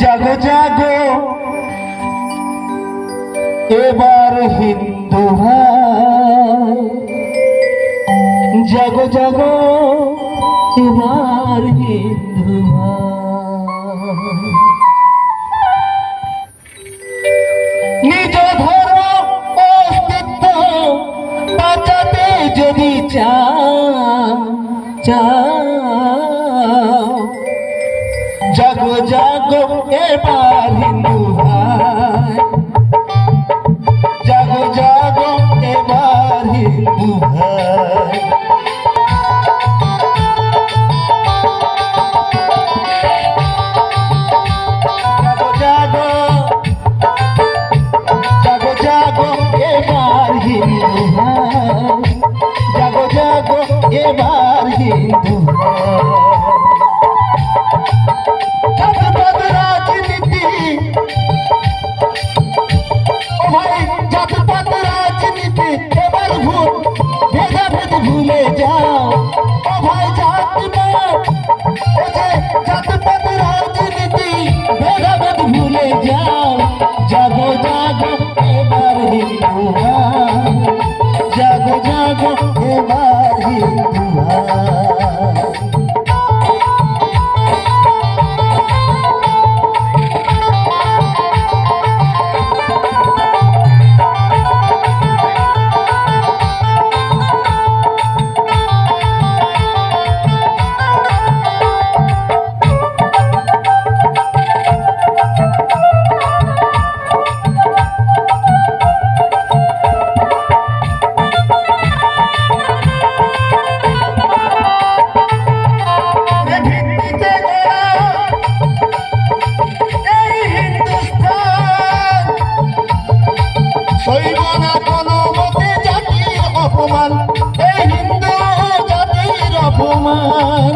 জাগো জাগো এবার হিন্দু ভাই, জাগো জাগো এবার হিন্দু ভাই। নিজ ধর্ম অস্তিত্ব বাঁচাতে যদি চাও, জাগো জাগো এবার হিন্দু ভাই, জাগো জাগো এবার হিন্দু ভাই। জাগো জাগো জাগো এবার হিন্দু ভাই, জাগো জাগো এবার হিন্দু ভাই। রাজনীতি ও ভাই, জাতপাত রাজনীতি এবার ভুল, ভেদাভেদ ভুলে যাও। ও ভাই জাতপাত, ও যে জাতপাত রাজনীতি ভেদাভেদ ভুলে যাও। জাগো জাগো এবার হিন্দু ভাই, জাগো জাগো এবার হিন্দু ভাই। সইব না কোনো মতে জাতির অপমান, এই হিন্দু জাতির অপমান।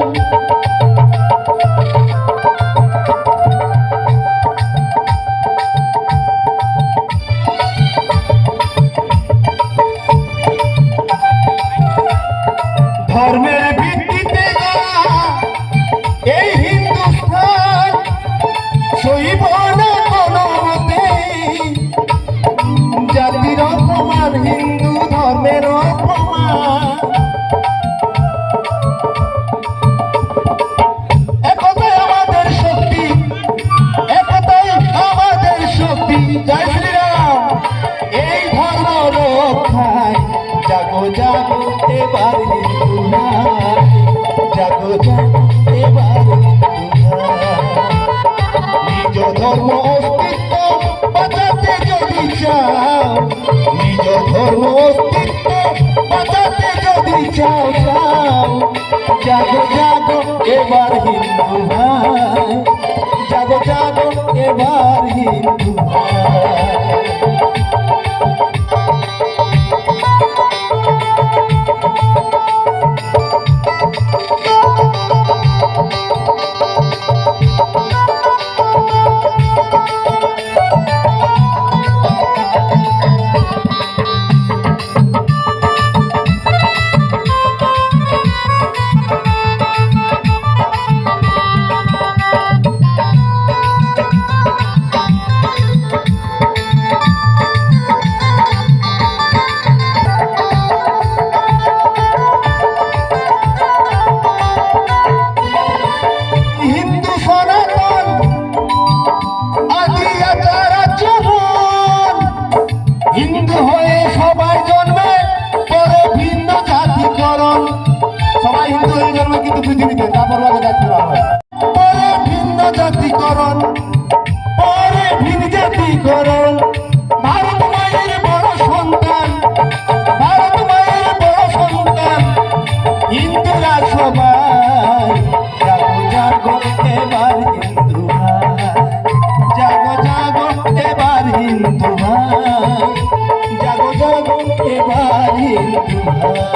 ধর্মের ভিত্তিতে এই হিন্দুস্থান, সইব না কোনো মতে জাতির অপমান, হিন্দু ধর্মের অপমান। একতাই আমাদের শক্তি, একতাই আমাদের শক্তি। জয় শ্রীরাম। এই ধর্ম রক্ষায় জাগো জাগো এবার হিন্দু ভাই, জাগো জাগো এবার হিন্দু ভাই। নিজ ধর্ম অস্তিত্ব বাঁচাতে যদি চাও, নিজ ধর্ম অস্তিত্ব বাঁচাতে যদি চাও, জাগো জাগো এবার হিন্দু ভাই, জাগো জাগো এবার হিন্দু ভাই। হিন্দু হয়ে সবাই জন্মে, পরে ভিন্ন জাতিকরণ। সবাই হিন্দু হয়ে জন্মে কিন্তু পৃথিবীতে, তারপর জাতি হয় পরে ভিন্ন জাতিকরণ, পরে ভিন্ন জাতিকরণ। ভারত মায়ের বড় সন্তান, ভারত মায়ের বড় সন্তান হিন্দুরা সবাই। জাগো জাগো এবার হিন্দু ভাই, জাগো জাগো এবার হিন্দু ভাই, জাগো জাগো এবার হিন্দু ভাই।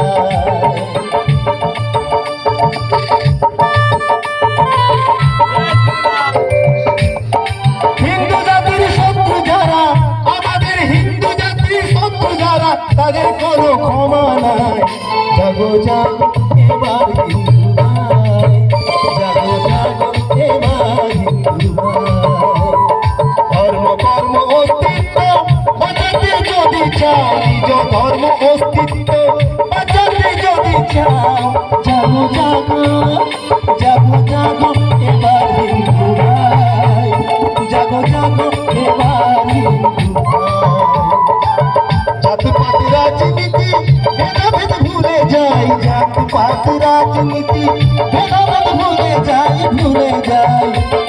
হিন্দু জাতির শত্রু যারা, আমাদের হিন্দু জাতির শত্রু যারা, তাদের কোনো ক্ষমা নাই। জাগো জাগো এবার হিন্দু ভাই, জাগো জাগো এবার হিন্দু ভাই। জাগো জাগো জাগো এবার হিন্দু ভাই, জাগো জাগো এবার হিন্দু ভাই। জাতপাত রাজনীতি ভেদাভেদ ভুলে যাই, জাতপাত রাজনীতি ভেদাভেদ ভুলে যাই, ভুলে যাই।